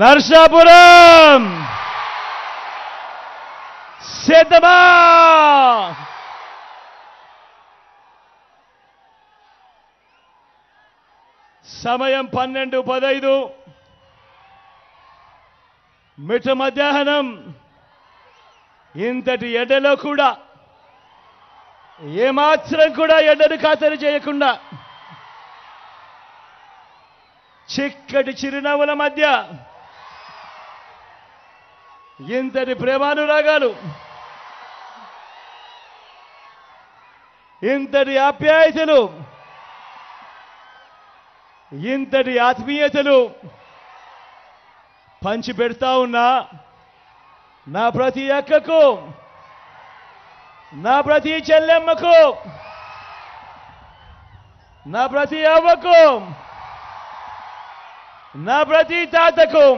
నర్సాపురం సిద్ధమా? సమయం 12:15 మిట్ట మధ్యాహ్నం. ఇంతటి ఎండలో కూడా ఏమాత్రం కూడా ఎండను ఖాతరు చేయకుండా చిక్కటి చిరునవ్వుల మధ్య ఇంతటి ప్రేమానురాగాలు, ఇంతటి ఆప్యాయతలు, ఇంతటి ఆత్మీయతలు పంచి పెడతా ఉన్నా నా ప్రతి అక్కకు, నా ప్రతి చెల్లెమ్మకు, నా ప్రతి అవ్వకు, నా ప్రతి తాతకు,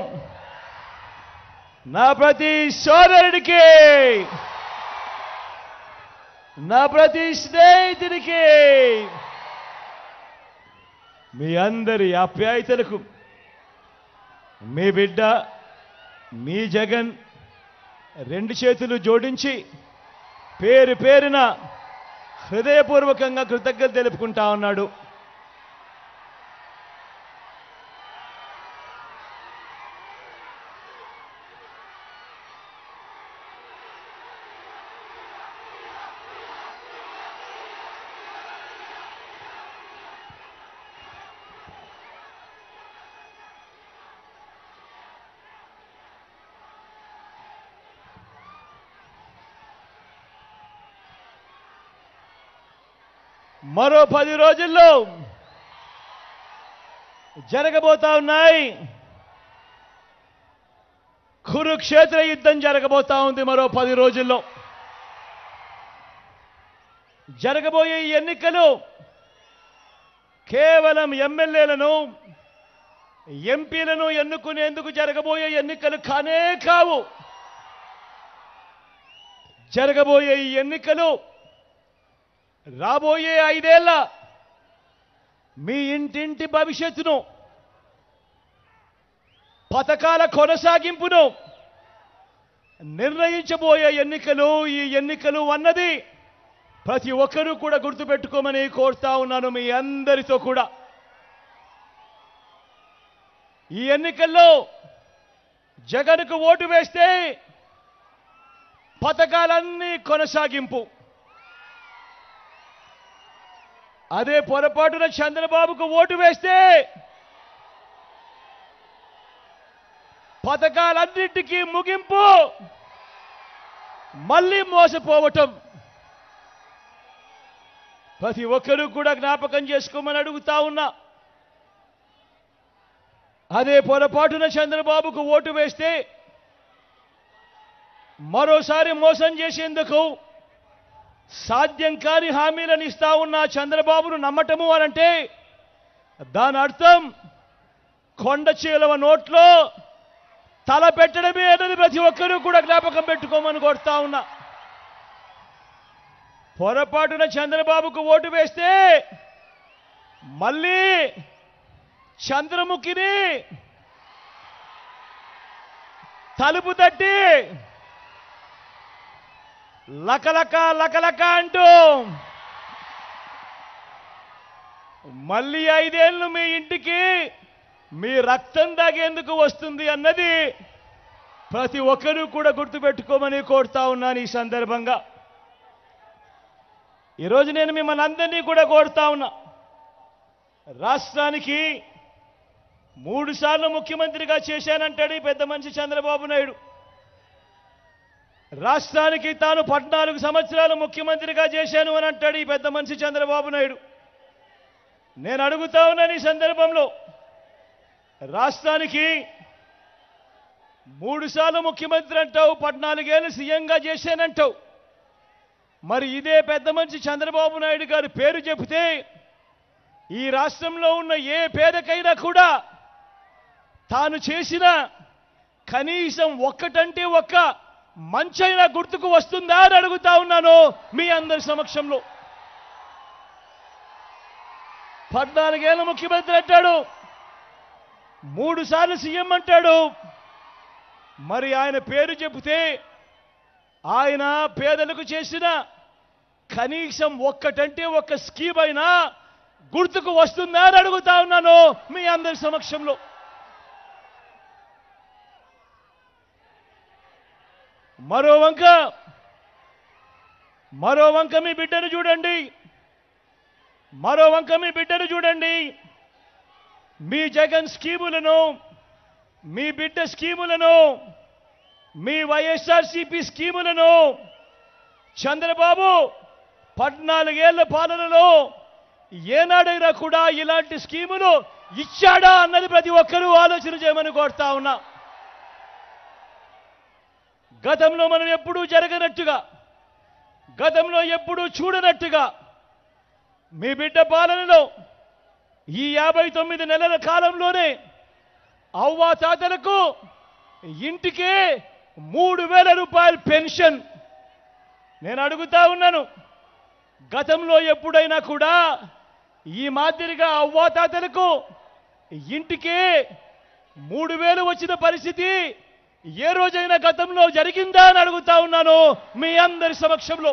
నా ప్రతి సోదరుడికి, నా ప్రతి స్నేహితుడికి, మీ అందరి ఆప్యాయతలకు మీ బిడ్డ మీ జగన్ రెండు చేతులు జోడించి పేరు పేరున హృదయపూర్వకంగా కృతజ్ఞత తెలుపుకుంటా ఉన్నాడు. మరో 10 రోజుల్లో జరగబోతా ఉన్నాయి. కురుక్షేత్ర యుద్ధం జరగబోతా ఉంది. మరో 10 రోజుల్లో జరగబోయే ఈ ఎన్నికలు కేవలం ఎమ్మెల్యేలను, ఎంపీలను ఎన్నుకునేందుకు జరగబోయే ఎన్నికలు కానే కావు. జరగబోయే ఈ ఎన్నికలు రాబోయే 5 ఏళ్ల మీ ఇంటింటి భవిష్యత్తును, పథకాల కొనసాగింపును నిర్ణయించబోయే ఎన్నికలు. ఈ ఎన్నికలు అన్నది ప్రతి ఒక్కరూ కూడా గుర్తుపెట్టుకోమని కోరుతా ఉన్నాను మీ అందరితో కూడా. ఈ ఎన్నికల్లో జగన్కు ఓటు వేస్తే పథకాలన్నీ కొనసాగింపు, అదే పొరపాటున చంద్రబాబుకు ఓటు వేస్తే పథకాలన్నింటికీ ముగింపు, మళ్ళీ మోసపోవటం. ప్రతి ఒక్కరూ కూడా జ్ఞాపకం చేసుకోమని అడుగుతా ఉన్నా. అదే పొరపాటున చంద్రబాబుకు ఓటు వేస్తే మరోసారి మోసం చేసేందుకు సాధ్యం కాని హామీలను ఇస్తా ఉన్న చంద్రబాబును నమ్మటము అనంటే దాని అర్థం కొండ చీలవ నోట్లో తల పెట్టడమే అన్నది ప్రతి ఒక్కరూ కూడా జ్ఞాపకం పెట్టుకోమని కోరుతా ఉన్నా. పొరపాటున చంద్రబాబుకు ఓటు వేస్తే మళ్ళీ చంద్రముఖిని తలుపు తట్టి లకలక లకలక అంటూ మళ్ళీ 5 ఏళ్ళు మీ ఇంటికి మీ రక్తం దాగేందుకు వస్తుంది అన్నది ప్రతి ఒక్కరూ కూడా గుర్తుపెట్టుకోమని కోరుతా ఉన్నాను. ఈ సందర్భంగా ఈరోజు నేను మిమ్మల్ని అందరినీ కూడా కోరుతా ఉన్నా. రాష్ట్రానికి 3 సార్లు ముఖ్యమంత్రిగా చేశానంటాడు ఈ పెద్ద మనిషి చంద్రబాబు నాయుడు. రాష్ట్రానికి తాను 14 సంవత్సరాలు ముఖ్యమంత్రిగా చేశాను అని అంటాడు ఈ పెద్ద మనిషి చంద్రబాబు నాయుడు. నేను అడుగుతా ఉన్నాను ఈ సందర్భంలో, రాష్ట్రానికి 3 సార్లు ముఖ్యమంత్రి అంటావు, 14 ఏళ్ళు సీఎంగా చేశానంటావు. మరి ఇదే పెద్ద మనిషి చంద్రబాబు నాయుడు గారి పేరు చెబితే ఈ రాష్ట్రంలో ఉన్న ఏ పేదకైనా కూడా తాను చేసిన కనీసం ఒక్కటంటే ఒక్క మంచైనా గుర్తుకు వస్తుందా అని అడుగుతా ఉన్నాను మీ అందరి సమక్షంలో. 14 ఏళ్ళ ముఖ్యమంత్రి అంటాడు, 3 సార్లు సీఎం అంటాడు. మరి ఆయన పేరు చెబితే ఆయన పేదలకు చేసిన కనీసం ఒక్కటంటే ఒక్క స్కీమ్ అయినా గుర్తుకు వస్తుందా అని అడుగుతా ఉన్నాను మీ అందరి సమక్షంలో. మరో వంక మీ బిడ్డను చూడండి. మీ జగన్ స్కీములను, మీ బిడ్డ స్కీములను, మీ వైఎస్ఆర్సీపీ స్కీములను చంద్రబాబు 14 ఏళ్ల పాలనలో ఏనాడైనా కూడా ఇలాంటి స్కీములు ఇచ్చాడా అన్నది ప్రతి ఒక్కరూ ఆలోచన చేయమని కోరుతా ఉన్నా. గతంలో మనం ఎప్పుడూ జరగనట్టుగా, గతంలో ఎప్పుడూ చూడనట్టుగా మీ బిడ్డ పాలనలో ఈ 59 నెలల కాలంలోనే అవ్వాతాతలకు ఇంటికే 3,000 రూపాయల పెన్షన్. నేను అడుగుతా ఉన్నాను, గతంలో ఎప్పుడైనా కూడా ఈ మాదిరిగా అవ్వాతాతలకు ఇంటికే 3,000 వచ్చిన పరిస్థితి ఏ రోజైనా గతంలో జరిగిందా అని అడుగుతా ఉన్నాను మీ అందరి సమక్షంలో.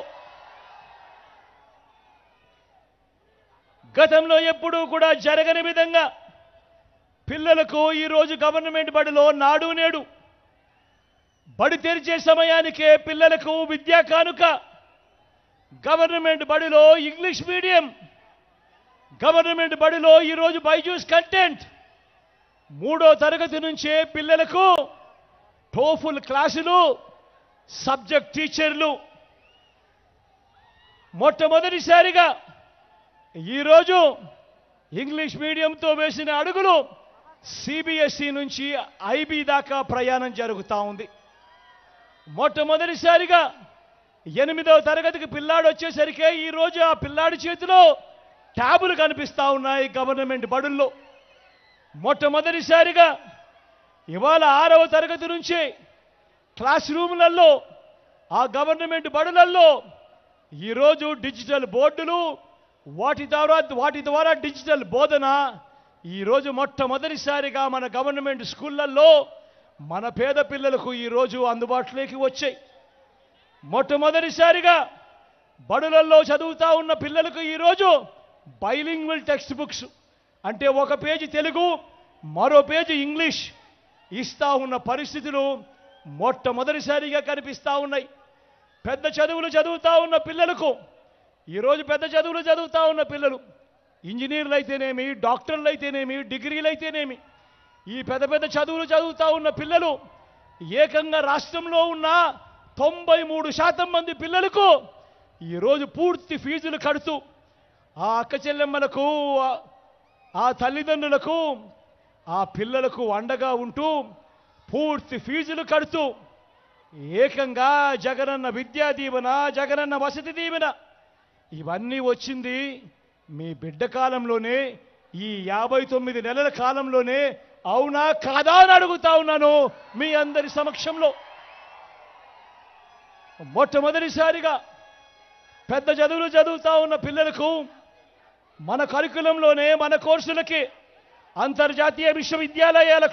గతంలో ఎప్పుడూ కూడా జరగని విధంగా పిల్లలకు ఈరోజు గవర్నమెంట్ బడిలో నాడు నేడు బడి తెరిచే సమయానికే పిల్లలకు విద్యా కానుక, గవర్నమెంట్ బడిలో ఇంగ్లీష్ మీడియం, గవర్నమెంట్ బడిలో ఈరోజు బైజూస్ కంటెంట్, 3వ తరగతి నుంచే పిల్లలకు టోఫుల్ క్లాసులు, సబ్జెక్ట్ టీచర్లు. మొట్టమొదటిసారిగా ఈరోజు ఇంగ్లీష్ మీడియంతో వేసిన అడుగులు సిబిఎస్ఈ నుంచి ఐబీ దాకా ప్రయాణం జరుగుతూ ఉంది. మొట్టమొదటిసారిగా 8వ తరగతికి పిల్లాడు వచ్చేసరికి ఈరోజు ఆ పిల్లాడి చేతిలో ట్యాబులు కనిపిస్తూ ఉన్నాయి గవర్నమెంట్ బడుల్లో. మొట్టమొదటిసారిగా ఇవాళ 6వ తరగతి నుంచి క్లాస్ రూములలో, ఆ గవర్నమెంట్ బడులలో ఈరోజు డిజిటల్ బోర్డులు, వాటి ద్వారా డిజిటల్ బోధన ఈరోజు మొట్టమొదటిసారిగా మన గవర్నమెంట్ స్కూళ్ళల్లో మన పేద పిల్లలకు ఈరోజు అందుబాటులోకి వచ్చాయి. మొట్టమొదటిసారిగా బడులలో చదువుతా ఉన్న పిల్లలకు ఈరోజు బైలింగ్వల్ టెక్స్ట్ బుక్స్, అంటే ఒక పేజీ తెలుగు, మరో పేజీ ఇంగ్లీష్ ఇస్తా ఉన్న పరిస్థితులు మొట్టమొదటిసారిగా కనిపిస్తూ ఉన్నాయి. పెద్ద చదువులు చదువుతా ఉన్న పిల్లలకు ఈరోజు చదువుతా ఉన్న పిల్లలు ఇంజనీర్లు అయితేనేమి, డాక్టర్లు అయితేనేమి, డిగ్రీలు అయితేనేమి, ఈ పెద్ద చదువులు చదువుతా ఉన్న పిల్లలు ఏకంగా రాష్ట్రంలో ఉన్న 93% మంది పిల్లలకు ఈరోజు పూర్తి ఫీజులు కడుతూ ఆ అక్క చెల్లెమ్మలకు, ఆ తల్లిదండ్రులకు, ఆ పిల్లలకు అండగా ఉంటూ పూర్తి ఫీజులు కడుతూ ఏకంగా జగనన్న విద్యా దీవెన, జగనన్న వసతి దీవెన ఇవన్నీ వచ్చింది మీ బిడ్డ కాలంలోనే, ఈ 59 నెలల కాలంలోనే. అవునా కాదా అని అడుగుతా ఉన్నాను మీ అందరి సమక్షంలో. మొట్టమొదటిసారిగా పెద్ద చదువులు చదువుతా ఉన్న పిల్లలకు మన కరికులంలోనే, మన కోర్సులకి అంతర్జాతీయ విశ్వవిద్యాలయాల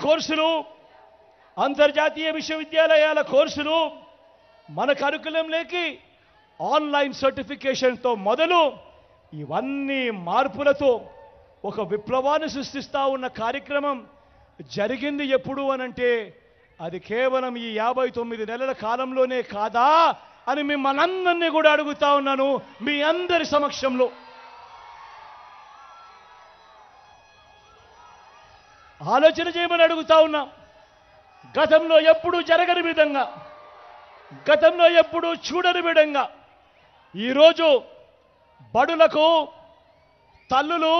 కోర్సులు మన కరికులంలోకి ఆన్లైన్ సర్టిఫికేషన్తో మొదలు ఇవన్నీ మార్పులతో ఒక విప్లవాన్ని సృష్టిస్తా ఉన్న కార్యక్రమం జరిగింది ఎప్పుడు అనంటే అది కేవలం ఈ 59 నెలల కాలంలోనే కాదా అని మిమ్మల్ని కూడా అడుగుతా ఉన్నాను మీ అందరి సమక్షంలో. ఆలోచన చేయమని అడుగుతా ఉన్నా. గతంలో ఎప్పుడూ జరగని విధంగా, గతంలో ఎప్పుడూ చూడని విధంగా ఈరోజు బడులకు తల్లులు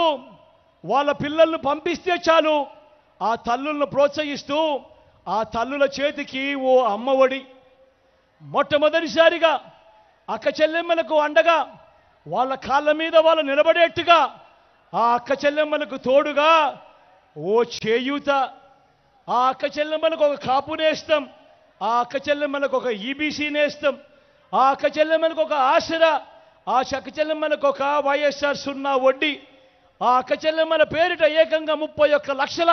వాళ్ళ పిల్లలను పంపిస్తే చాలు, ఆ తల్లులను ప్రోత్సహిస్తూ ఆ తల్లుల చేతికి ఓ అమ్మఒడి, మొట్టమొదటిసారిగా అక్క చెల్లెమ్మలకు అండగా వాళ్ళ కాళ్ళ మీద వాళ్ళు నిలబడేట్టుగా ఆ అక్క చెల్లెమ్మలకు తోడుగా ఓ చేయూత, ఆ అక్క చెల్లెమ్మలకు ఒక కాపు నేస్తం, ఆ అక్క చెల్లెమ్మలకు ఒక ఈబీసీ నేస్తం, ఆ అక్క చెల్లెమ్మలకు ఒక ఆసరా, ఆ అక్క చెల్లెమ్మలకు ఒక వైఎస్ఆర్ 0 వడ్డీ, ఆ అక్క చెల్లెమ్మల పేరిట ఏకంగా 31 లక్షల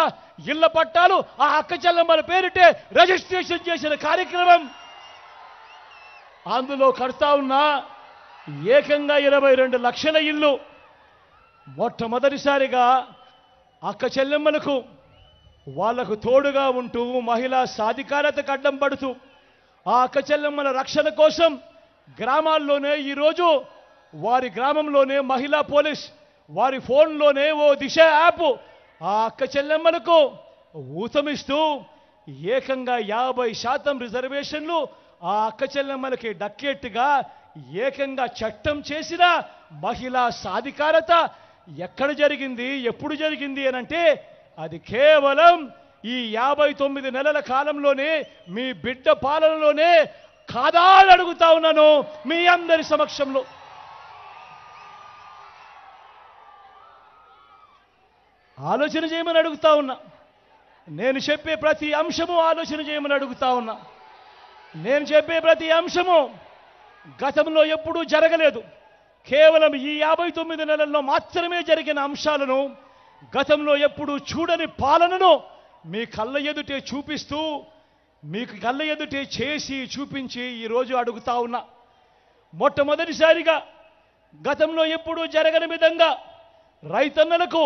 ఇళ్ల పట్టాలు ఆ అక్క చెల్లెమ్మల పేరిటే రిజిస్ట్రేషన్ చేసిన కార్యక్రమం. అందులో కడతా ఉన్న ఏకంగా 22 లక్షల ఇల్లు. మొట్టమొదటిసారిగా అక్క చెల్లెమ్మలకు వాళ్లకు తోడుగా ఉంటూ మహిళా సాధికారతకు అడ్డం పడుతూ ఆ అక్క చెల్లెమ్మల రక్షణ కోసం గ్రామాల్లోనే ఈరోజు వారి గ్రామంలోనే మహిళా పోలీస్, వారి ఫోన్లోనే ఓ దిశ యాప్ ఆ అక్క చెల్లెమ్మలకు ఊతమిస్తూ ఏకంగా 50% రిజర్వేషన్లు ఆ అక్క చెల్లెమ్మలకి దక్కేట్టుగా ఏకంగా చట్టం చేసిన మహిళా సాధికారత ఎక్కడ జరిగింది, ఎప్పుడు జరిగింది అనంటే అది కేవలం ఈ 59 నెలల కాలంలోనే మీ బిడ్డ పాలనలోనే కాదా అని అడుగుతా ఉన్నాను మీ అందరి సమక్షంలో. ఆలోచన చేయమని అడుగుతా ఉన్నా. నేను చెప్పే ప్రతి అంశము ఆలోచన చేయమని అడుగుతా ఉన్నా. నేను చెప్పే ప్రతి అంశము గతంలో ఎప్పుడూ జరగలేదు. కేవలం ఈ 59 నెలల్లో మాత్రమే జరిగిన అంశాలను, గతంలో ఎప్పుడూ చూడని పాలనను మీ కళ్ళ ఎదుటే చూపిస్తూ, మీకు కళ్ళ ఎదుటే చేసి చూపించి ఈరోజు అడుగుతా ఉన్నా. మొట్టమొదటిసారిగా గతంలో ఎప్పుడూ జరగని విధంగా రైతన్నలకు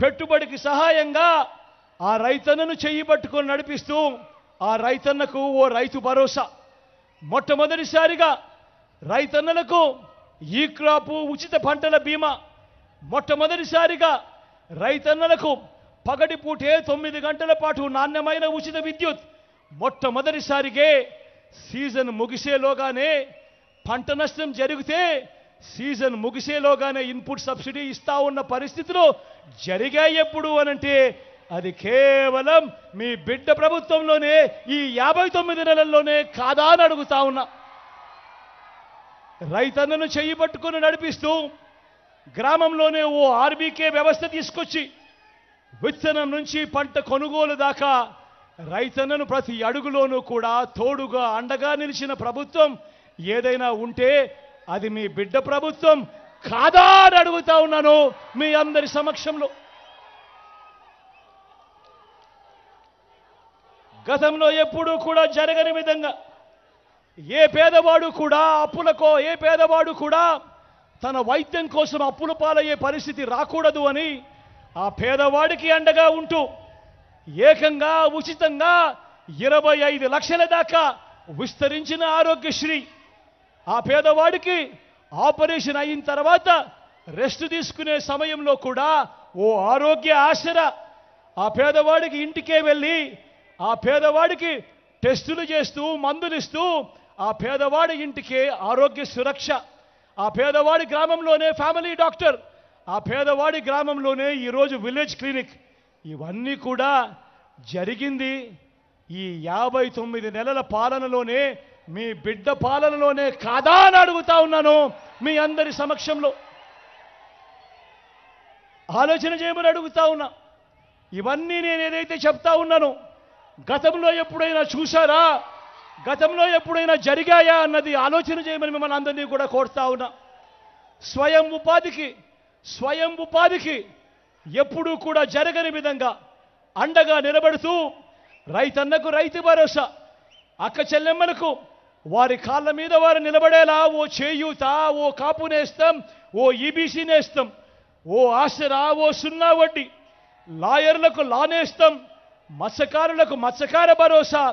పెట్టుబడికి సహాయంగా ఆ రైతన్నను చెయ్యి పట్టుకొని నడిపిస్తూ ఆ రైతన్నకు ఓ రైతు భరోసా. మొట్టమొదటిసారిగా రైతన్నలకు ఈ క్రాపు ఉచిత పంటల బీమా. మొట్టమొదటిసారిగా రైతన్నలకు పగటిపూటే 9 గంటల పాటు నాణ్యమైన ఉచిత విద్యుత్. మొట్టమొదటిసారిగా సీజన్ ముగిసేలోగానే పంట నష్టం జరిగితే సీజన్ ముగిసేలోగానే ఇన్పుట్ సబ్సిడీ ఇస్తా ఉన్న పరిస్థితులు జరిగాయి. ఎప్పుడు అనంటే అది కేవలం మీ బిడ్డ ప్రభుత్వంలోనే, ఈ 59 నెలల్లోనే కాదా అని అడుగుతా ఉన్నా. రైతన్నను చెయ్యి పట్టుకుని నడిపిస్తూ గ్రామంలోనే ఓ ఆర్బీకే వ్యవస్థ తీసుకొచ్చి విత్తనం నుంచి పంట కొనుగోలు దాకా రైతన్నను ప్రతి అడుగులోనూ కూడా తోడుగా అండగా నిలిచిన ప్రభుత్వం ఏదైనా ఉంటే అది మీ బిడ్డ ప్రభుత్వం కాదా అని అడుగుతా ఉన్నాను మీ అందరి సమక్షంలో. గతంలో ఎప్పుడూ కూడా జరగని విధంగా ఏ పేదవాడు కూడా తన వైద్యం కోసం అప్పుల పాలయ్యే పరిస్థితి రాకూడదు అని ఆ పేదవాడికి అండగా ఉంటూ ఏకంగా ఉచితంగా 25 లక్షల దాకా విస్తరించిన ఆరోగ్యశ్రీ. ఆ పేదవాడికి ఆపరేషన్ అయిన తర్వాత రెస్ట్ తీసుకునే సమయంలో కూడా ఓ ఆరోగ్య ఆసరా. ఆ పేదవాడికి ఇంటికే వెళ్ళి ఆ పేదవాడికి టెస్టులు చేస్తూ మందులు ఇస్తూ ఆ పేదవాడి ఇంటికే ఆరోగ్య సురక్ష. ఆ పేదవాడి గ్రామంలోనే ఫ్యామిలీ డాక్టర్. ఆ పేదవాడి గ్రామంలోనే ఈరోజు విలేజ్ క్లినిక్. ఇవన్నీ కూడా జరిగింది ఈ 59 నెలల పాలనలోనే, మీ బిడ్డ పాలనలోనే కాదా అని అడుగుతా ఉన్నాను మీ అందరి సమక్షంలో. ఆలోచన చేయమని అడుగుతా ఉన్నా. ఇవన్నీ నేను ఏదైతే చెప్తా ఉన్నానో గతంలో ఎప్పుడైనా చూశారా, గతంలో ఎప్పుడైనా జరిగాయా అన్నది ఆలోచన చేయమని మిమ్మల్ని అందరినీ కూడా కోరుతా ఉన్నా. స్వయం ఉపాధికి ఎప్పుడూ కూడా జరగని విధంగా అండగా నిలబడుతూ రైతన్నకు రైతు భరోసా, అక్క చెల్లెమ్మలకు వారి కాళ్ళ మీద వారు నిలబడేలా ఓ చేయూత, ఓ కాపు నేస్తం, ఓ ఈబీసీ నేస్తం, ఓ ఆసరా, ఓ సున్నా వడ్డీ, లాయర్లకు లా నేస్తం, మత్స్యకారులకు మత్స్యకార భరోసా,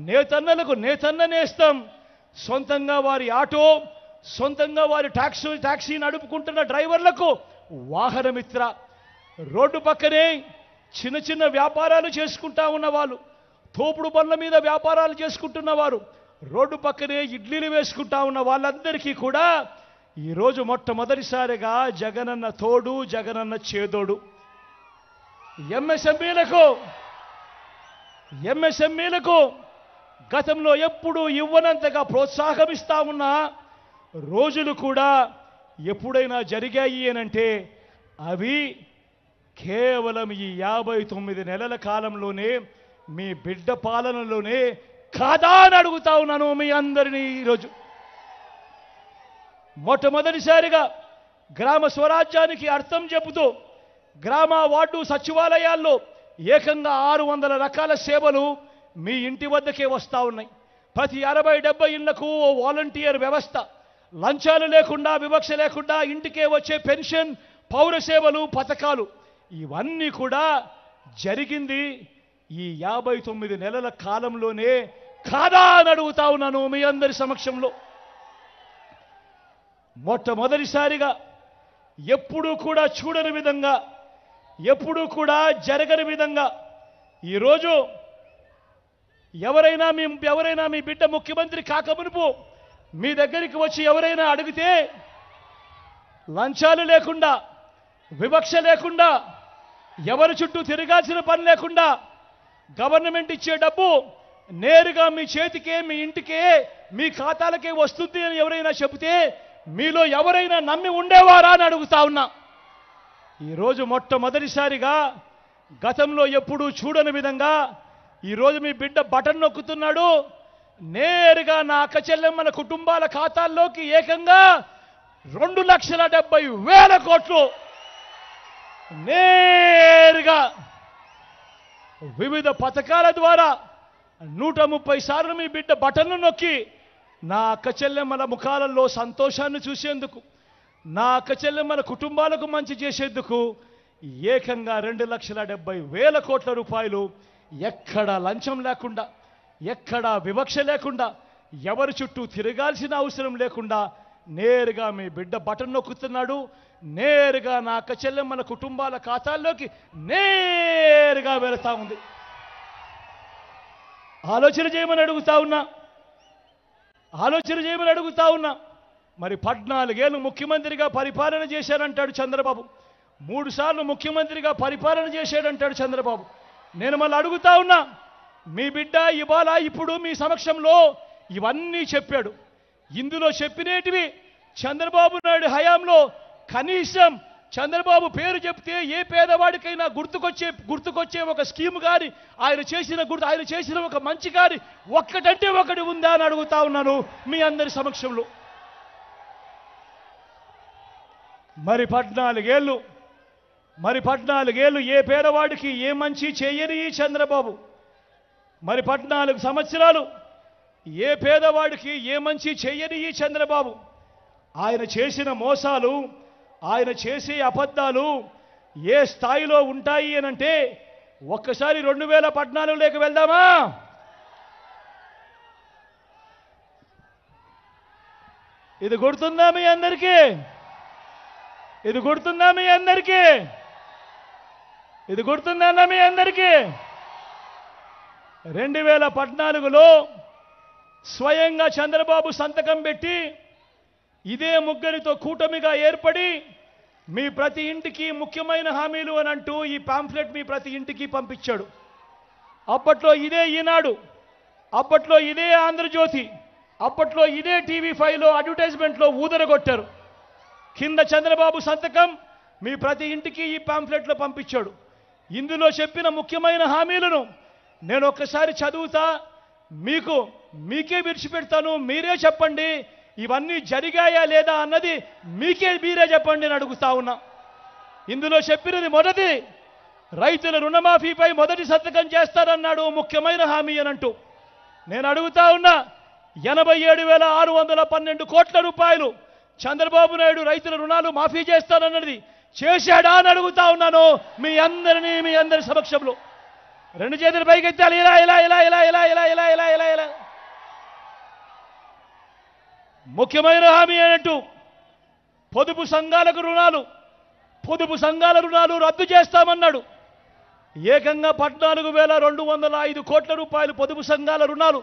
నేతన్నలకు నేతన్న నేస్తం, సొంతంగా వారి ఆటో, సొంతంగా వారి టాక్సీ నడుపుకుంటున్న డ్రైవర్లకు వాహనమిత్ర, రోడ్డు పక్కనే చిన్న చిన్న వ్యాపారాలు చేసుకుంటా ఉన్నవాళ్ళు, తోపుడు బండ్ల మీద వ్యాపారాలు చేసుకుంటున్న వారు, రోడ్డు పక్కనే ఇడ్లీలు వేసుకుంటా ఉన్న వాళ్ళందరికీ కూడా ఈరోజు మొట్టమొదటిసారిగా జగనన్న తోడు, జగనన్న చేదోడు. ఎంఎస్ఎంఈలకు గతంలో ఎప్పుడూ ఇవ్వనంతగా ప్రోత్సాహమిస్తా ఉన్న రోజులు కూడా ఎప్పుడైనా జరిగాయి అనంటే అవి కేవలం ఈ 59 నెలల కాలంలోనే, మీ బిడ్డ పాలనలోనే కాదా అని అడుగుతా ఉన్నాను మీ అందరినీ ఈరోజు. మొట్టమొదటిసారిగా గ్రామ స్వరాజ్యానికి అర్థం చెబుతూ గ్రామ వార్డు సచివాలయాల్లో ఏకంగా 600 రకాల సేవలు మీ ఇంటి వద్దకే వస్తూ ఉన్నాయి. ప్రతి 60-70 ఇళ్లకు ఓ వాలంటీర్ వ్యవస్థ, లంచాలు లేకుండా, వివక్ష లేకుండా ఇంటికే వచ్చే పెన్షన్, పౌర సేవలు, పథకాలు ఇవన్నీ కూడా జరిగింది ఈ 59 నెలల కాలంలోనే కాదా అని అడుగుతా ఉన్నాను మీ అందరి సమక్షంలో. మొట్టమొదటిసారిగా ఎప్పుడూ కూడా చూడని విధంగా, ఎప్పుడూ కూడా జరగని విధంగా ఈరోజు ఎవరైనా మీ బిడ్డ ముఖ్యమంత్రి కాకమునుపు మీ దగ్గరికి వచ్చి ఎవరైనా అడిగితే లంచాలు లేకుండా, వివక్ష లేకుండా, ఎవరి చుట్టూ తిరగాల్సిన పని లేకుండా గవర్నమెంట్ ఇచ్చే డబ్బు నేరుగా మీ చేతికే, మీ ఇంటికే, మీ ఖాతాలకే వస్తుంది అని ఎవరైనా చెబితే మీలో ఎవరైనా నమ్మి ఉండేవారా అని అడుగుతా ఉన్నా. ఈరోజు మొట్టమొదటిసారిగా గతంలో ఎప్పుడూ చూడని విధంగా ఈరోజు మీ బిడ్డ బటన్ నొక్కుతున్నాడు. నేరుగా నా అక్క చెల్లెమ్మల కుటుంబాల ఖాతాల్లోకి ఏకంగా 2,70,000 కోట్లు నేరుగా వివిధ పథకాల ద్వారా 130 సార్లు మీ బిడ్డ బటన్ను నొక్కి నా అక్క చెల్లెమ్మల ముఖాలలో సంతోషాన్ని చూసేందుకు, నా అక్క చెల్లెమ్మల కుటుంబాలకు మంచి చేసేందుకు ఏకంగా 2,70,000 కోట్ల రూపాయలు ఎక్కడ లంచం లేకుండా, ఎక్కడ వివక్ష లేకుండా, ఎవరి చుట్టూ తిరగాల్సిన అవసరం లేకుండా నేరుగా మీ బిడ్డ బటన్ నొక్కుతున్నాడు. నేరుగా నా అక్క చెల్లెమ్మల కుటుంబాల ఖాతాల్లోకి నేరుగా వెళతా ఉంది. ఆలోచన చేయమని అడుగుతా ఉన్నా. మరి 14 ఏళ్ళు ముఖ్యమంత్రిగా పరిపాలన చేశారంటాడు చంద్రబాబు. 3 సార్లు ముఖ్యమంత్రిగా పరిపాలన చేశాడంటాడు చంద్రబాబు. నేను మళ్ళీ అడుగుతా ఉన్నా, మీ బిడ్డ ఇవాళ ఇప్పుడు మీ సమక్షంలో ఇవన్నీ చెప్పాడు. ఇందులో చెప్పినేటివి చంద్రబాబు నాయుడు హయాంలో కనీసం చంద్రబాబు పేరు చెప్తే ఏ పేదవాడికైనా గుర్తుకొచ్చే ఒక స్కీమ్ కానీ, ఆయన చేసిన ఒక మంచి కానీ ఒక్కటంటే ఒకటి ఉందా అని అడుగుతా ఉన్నాను మీ అందరి సమక్షంలో. మరి 14 ఏళ్ళు ఏ పేదవాడికి ఏ మంచి చేయని ఈ చంద్రబాబు, మరి 14 సంవత్సరాలు ఏ పేదవాడికి ఏ మంచి చేయని ఈ చంద్రబాబు, ఆయన చేసిన మోసాలు, ఆయన చేసే అబద్ధాలు ఏ స్థాయిలో ఉంటాయి అనంటే ఒక్కసారి 2014లోకి వెళ్దామా? ఇది గుర్తుందా మీ అందరికీ? 2014లో స్వయంగా చంద్రబాబు సంతకం పెట్టి ఇదే ముగ్గురితో కూటమిగా ఏర్పడి మీ ప్రతి ఇంటికి ముఖ్యమైన హామీలు అని అంటూ ఈ పాంఫ్లెట్ మీ ప్రతి ఇంటికి పంపించాడు. అప్పట్లో ఇదే ఈనాడు, అప్పట్లో ఇదే ఆంధ్రజ్యోతి, అప్పట్లో ఇదే టీవీ5లో అడ్వర్టైజ్మెంట్లో ఊదరగొట్టారు. కింద చంద్రబాబు సంతకం మీ ప్రతి ఇంటికి ఈ పాంఫ్లెట్లో పంపించాడు. ఇందులో చెప్పిన ముఖ్యమైన హామీలను నేను ఒక్కసారి చదువుతా, మీకే విడిచిపెడతాను. మీరే చెప్పండి ఇవన్నీ జరిగాయా లేదా అన్నది మీరే చెప్పండి అని అడుగుతా ఉన్నా. ఇందులో చెప్పినది మొదటి, రైతుల రుణమాఫీపై మొదటి సంతకం చేస్తారన్నాడు ముఖ్యమైన హామీ అనంటూ. నేను అడుగుతా ఉన్నా, 87,612 కోట్ల రూపాయలు చంద్రబాబు నాయుడు రైతుల రుణాలు మాఫీ చేస్తానన్నది చేశాడా అని అడుగుతా ఉన్నాను మీ అందరి సమక్షంలో. 2 చేతులు పైకెత్తాలి. ఇలా ముఖ్యమైన హామీ అన్నట్టు పొదుపు సంఘాల రుణాలు రద్దు చేస్తామన్నాడు. ఏకంగా 14,205 కోట్ల రూపాయలు పొదుపు సంఘాల రుణాలు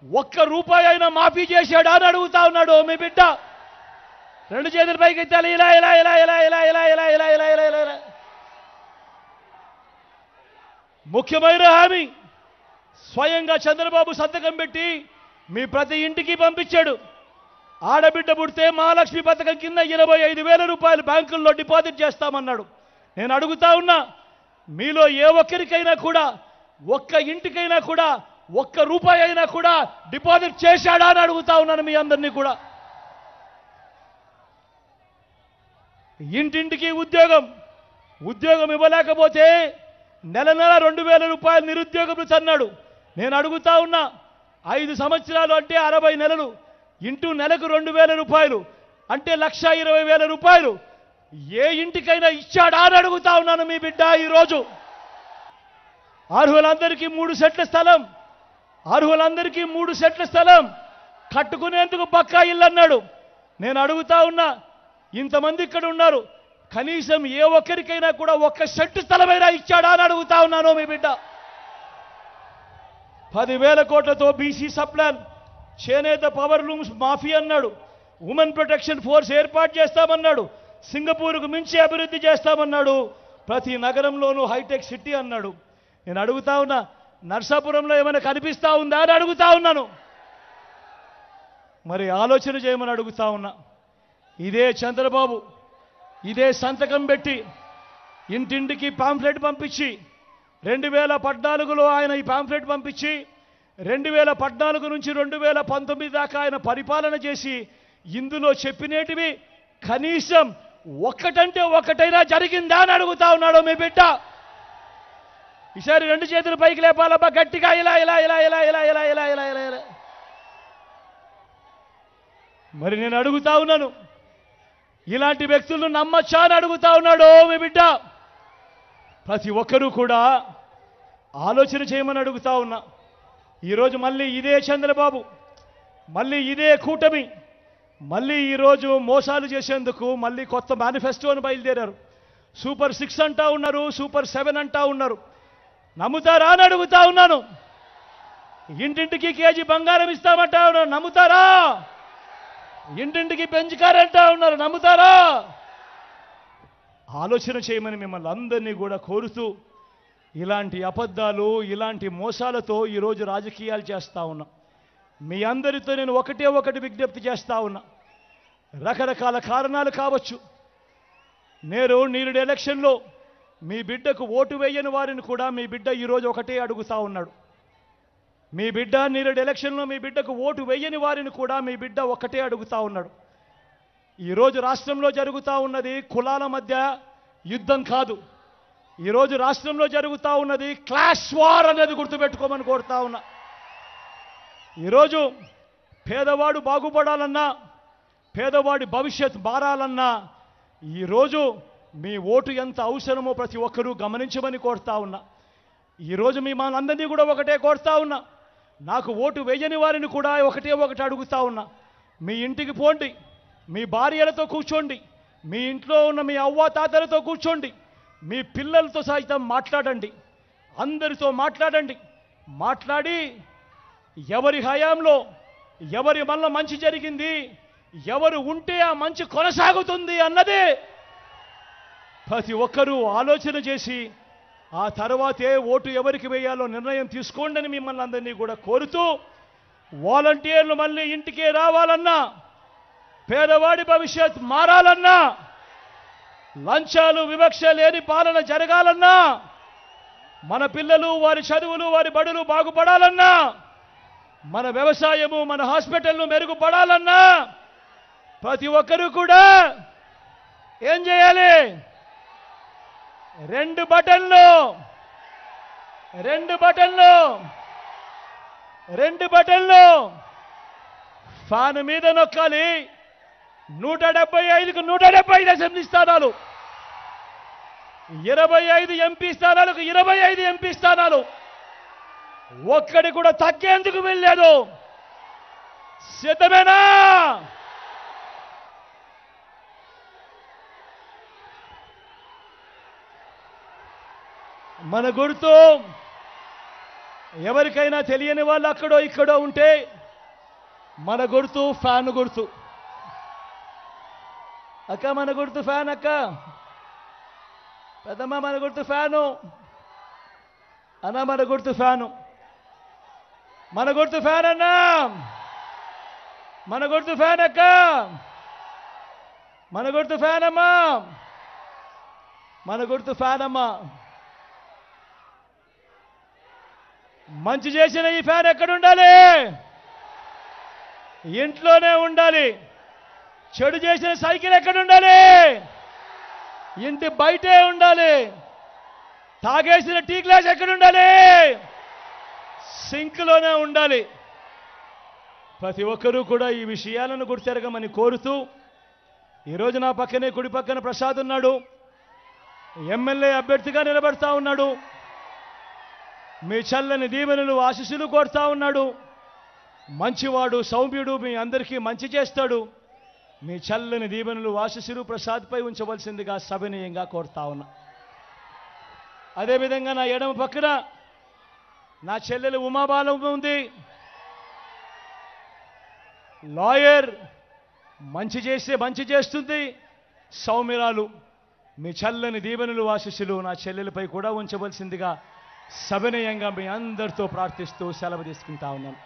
ఒక్క రూపాయి అయినా మాఫీ చేశాడా అని అడుగుతా ఉన్నాడు మీ బిడ్డ. 2 చేతులు పైకెత్తాలి. ఇలా ముఖ్యమైన హామీ స్వయంగా చంద్రబాబు సంతకం పెట్టి మీ ప్రతి ఇంటికి పంపించాడు. ఆడబిడ్డ పుడితే మహాలక్ష్మి పథకం కింద 25,000 రూపాయలు బ్యాంకుల్లో డిపాజిట్ చేస్తామన్నాడు. నేను అడుగుతా ఉన్నా, మీలో ఏ ఒక్కరికైనా కూడా, ఒక్క ఇంటికైనా కూడా, ఒక్క రూపాయి అయినా కూడా డిపాజిట్ చేశాడా అని అడుగుతా ఉన్నాను మీ అందరినీ కూడా. ఇంటింటికి ఉద్యోగం ఇవ్వలేకపోతే నెల నెల 2,000 రూపాయలు నిరుద్యోగ భృతి అన్నాడు. నేను అడుగుతా ఉన్నా, 5 సంవత్సరాలు అంటే 60 నెలలు ఇంటూ నెలకు 2,000 రూపాయలు అంటే 1,20,000 రూపాయలు ఏ ఇంటికైనా ఇచ్చాడా అని అడుగుతా ఉన్నాను మీ బిడ్డ. ఈరోజు అర్హులందరికీ 3 సెట్ల స్థలం, అర్హులందరికీ 3 సెట్ల స్థలం కట్టుకునేందుకు పక్కా ఇల్లు అన్నాడు. నేను అడుగుతా ఉన్నా, ఇంతమంది ఇక్కడ ఉన్నారు, కనీసం ఏ ఒక్కరికైనా కూడా 1 సెంటు స్థలమైనా ఇచ్చాడా అని అడుగుతా ఉన్నాను మీ బిడ్డ. 10,000 కోట్లతో బీసీ సప్లాన్, చేనేత పవర్ లూమ్స్ మాఫీ అన్నాడు, ఉమెన్ ప్రొటెక్షన్ ఫోర్స్ ఏర్పాటు చేస్తామన్నాడు, సింగపూర్కు మించి అభివృద్ధి చేస్తామన్నాడు, ప్రతి నగరంలోనూ హైటెక్ సిటీ అన్నాడు. నేను అడుగుతా ఉన్నా, నర్సాపురంలో ఏమైనా కనిపిస్తా ఉందా అని అడుగుతా ఉన్నాను. మరి ఆలోచన చేయమని అడుగుతా ఉన్నా. ఇదే చంద్రబాబు ఇదే సంతకం పెట్టి ఇంటింటికి పాంఫ్లెట్ పంపించి 2014లో ఆయన ఈ పాంఫ్లెట్ పంపించి 2014 నుంచి 2019 దాకా ఆయన పరిపాలన చేసి ఇందులో చెప్పినేటివి కనీసం ఒక్కటంటే ఒక్కటైనా జరిగిందా అని అడుగుతా ఉన్నాడు మీ బిడ్డ. ఈసారి 2 చేతులు పైకి లేపాలబ్బా గట్టిగా, ఇలా ఇలా ఇలా ఇలా ఇలా ఇలా ఇలా ఇలా ఇలా ఇలా. మరి నేను అడుగుతా ఉన్నాను, ఇలాంటి వ్యక్తులను నమ్మచ్చా అని అడుగుతా ఉన్నాడు మీ బిడ్డ. ప్రతి ఒక్కరూ కూడా ఆలోచన చేయమని అడుగుతా ఉన్నా. ఈరోజు మళ్ళీ ఇదే చంద్రబాబు, మళ్ళీ ఇదే కూటమి, మళ్ళీ ఈరోజు మోసాలు చేసేందుకు మళ్ళీ కొత్త మేనిఫెస్టోను బయలుదేరారు. సూపర్ 6 అంటా ఉన్నారు, సూపర్ 7 అంటా ఉన్నారు. నమ్ముతారా అని అడుగుతా ఉన్నాను. ఇంటింటికి కేజీ బంగారం ఇస్తామంటా ఉన్నారు, నమ్ముతారా? ఇంటింటికి పెంచుకారంటా ఉన్నారు, నమ్ముతారా? ఆలోచన చేయమని మిమ్మల్ని అందరినీ కూడా కోరుతూ, ఇలాంటి అబద్ధాలు ఇలాంటి మోసాలతో ఈరోజు రాజకీయాలు చేస్తా ఉన్నా. మీ అందరితో నేను ఒకటి విజ్ఞప్తి చేస్తా ఉన్నా. రకరకాల కారణాలు కావచ్చు. నేను నీరుడు ఎలక్షన్లో మీ బిడ్డకు ఓటు వేయని వారిని కూడా మీ బిడ్డ ఈరోజు ఒకటే అడుగుతా ఉన్నాడు. మీ బిడ్డ నీరుడు ఎలక్షన్లో మీ బిడ్డకు ఓటు వేయని వారిని కూడా మీ బిడ్డ ఒకటే అడుగుతా ఉన్నాడు. ఈరోజు రాష్ట్రంలో జరుగుతూ ఉన్నది కులాల మధ్య యుద్ధం కాదు. ఈరోజు రాష్ట్రంలో జరుగుతూ ఉన్నది క్లాష్ వార్ అనేది గుర్తుపెట్టుకోమని కోరుతా ఉన్నా. ఈరోజు పేదవాడు బాగుపడాలన్నా, పేదవాడి భవిష్యత్ మారాలన్నా ఈరోజు మీ ఓటు ఎంత అవసరమో ప్రతి ఒక్కరూ గమనించమని కోరుతా ఉన్నా. ఈరోజు మీ మనందరినీ కూడా ఒకటే కోరుతా ఉన్నా. నాకు ఓటు వేయని వారిని కూడా ఒకటి అడుగుతా ఉన్నా. మీ ఇంటికి పోండి, మీ భార్యలతో కూర్చోండి, మీ ఇంట్లో ఉన్న మీ అవ్వ తాతలతో కూర్చోండి, మీ పిల్లలతో సైతం మాట్లాడండి, అందరితో మాట్లాడండి. మాట్లాడి ఎవరి హయాంలో ఎవరి వల్ల మంచి జరిగింది, ఎవరు ఉంటే ఆ మంచి కొనసాగుతుంది అన్నదే ప్రతి ఒక్కరూ ఆలోచన చేసి ఆ తర్వాతే ఓటు ఎవరికి వేయాలో నిర్ణయం తీసుకోండి అని మిమ్మల్ని అందరినీ కూడా కోరుతూ, వాలంటీర్లు మళ్ళీ ఇంటికే రావాలన్నా, పేదవాడి భవిష్యత్ మారాలన్నా, లంచాలు వివక్ష లేని పాలన జరగాలన్నా, మన పిల్లలు వారి చదువులు వారి బడులు బాగుపడాలన్నా, మన వ్యవసాయము మన హాస్పిటల్ను మెరుగుపడాలన్నా ప్రతి ఒక్కరూ కూడా ఏం చేయాలి? 2 బటన్లు 2 బటన్లు 2 బటన్లు ఫ్యాన్ మీద నొక్కాలి. 175కు 175 అసెంబ్లీ స్థానాలు, 25 ఎంపీ స్థానాలకు 25 ఎంపీ స్థానాలు, ఒక్కడి కూడా తగ్గేందుకు వెళ్ళలేదు. సిద్ధమేనా? మన గుర్తు ఎవరికైనా తెలియని వాళ్ళు అక్కడో ఇక్కడో ఉంటే మన గుర్తు ఫ్యాన్ గుర్తు. అక్క మన గుర్తు ఫ్యాన్, అక్క పెద్దమ్మ మన గుర్తు ఫ్యాను, అన్న మన గుర్తు ఫ్యాను, మన గుర్తు ఫ్యాన్ అన్న, మన గుర్తు ఫ్యాన్ అక్క, మన గుర్తు ఫ్యాన్ అమ్మా, మన గుర్తు ఫ్యాన్ అమ్మా. మంచి చేసిన ఈ ఫ్యాన్ ఎక్కడ ఉండాలి? ఇంట్లోనే ఉండాలి. చెడు చేసిన సైకిల్ ఎక్కడ ఉండాలి? ఇంటి బయటే ఉండాలి. తాగేసిన టీ గ్లాస్ ఎక్కడ ఉండాలి? సింక్లోనే ఉండాలి. ప్రతి ఒక్కరూ కూడా ఈ విషయాలను గుర్తెరగమని కోరుతూ, ఈరోజు నా పక్కనే కుడి పక్కన ప్రసాద్ ఉన్నాడు, ఎమ్మెల్యే అభ్యర్థిగా నిలబడతా ఉన్నాడు. మీ చల్లని దీవెనలు ఆశీస్సులు కోరుతా ఉన్నాడు. మంచివాడు, సౌమ్యుడు, మీ అందరికీ మంచి చేస్తాడు. మీ చల్లని దీవెనలు ఆశీస్సులు ప్రసాద్పై ఉంచవలసిందిగా సవినయంగా కోరుతా ఉన్నా. అదేవిధంగా నా ఎడమ పక్కన నా చెల్లెలు ఉమాబాలమ్మ ఉంది. లాయర్, మంచి చేస్తుంది, సౌమ్యురాలు. మీ చల్లని దీవెనలు ఆశీస్సులు నా చెల్లెలపై కూడా ఉంచవలసిందిగా సవినయంగా మీ అందరితో ప్రార్థిస్తూ సెలవు తీసుకుంటా ఉన్నాను.